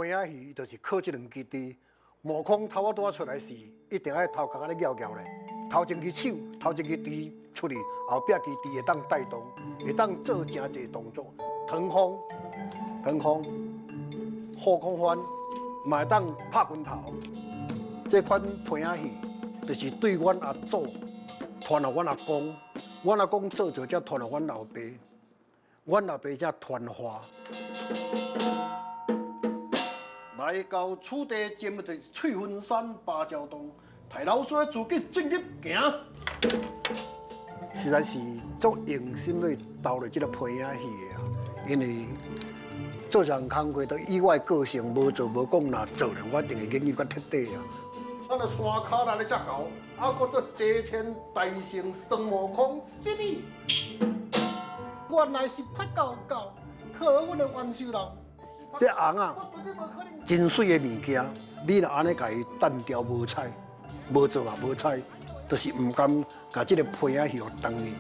皮仔戏就是靠这两支箸。毛孔头仔拄出来时，一定爱头壳安尼摇摇咧。头前支手，头前支箸出去，后壁支箸会当带动，会当做真侪动作。腾空，后空翻，嘛会当拍拳头。这款皮仔戏就是对阮阿祖传了阮阿公，阮阿公做就才传了阮老爸，阮老爸才传花。来到此地，前面就是翠云山芭蕉洞，太老师自己进入行。实在是足用心去投入这个皮仔戏的啊，因为做人工课都以我的个性，无做无讲，若做咧，我一定会研究较彻底啊。咱个山骹内咧只狗，还搁做遮天大圣双毛孔，是你。原来是拍狗狗，可阮的元首人。这红啊，真水的物件，你若安尼甲伊单调无彩，无做也无彩，就是唔甘甲这个皮仔戏当去。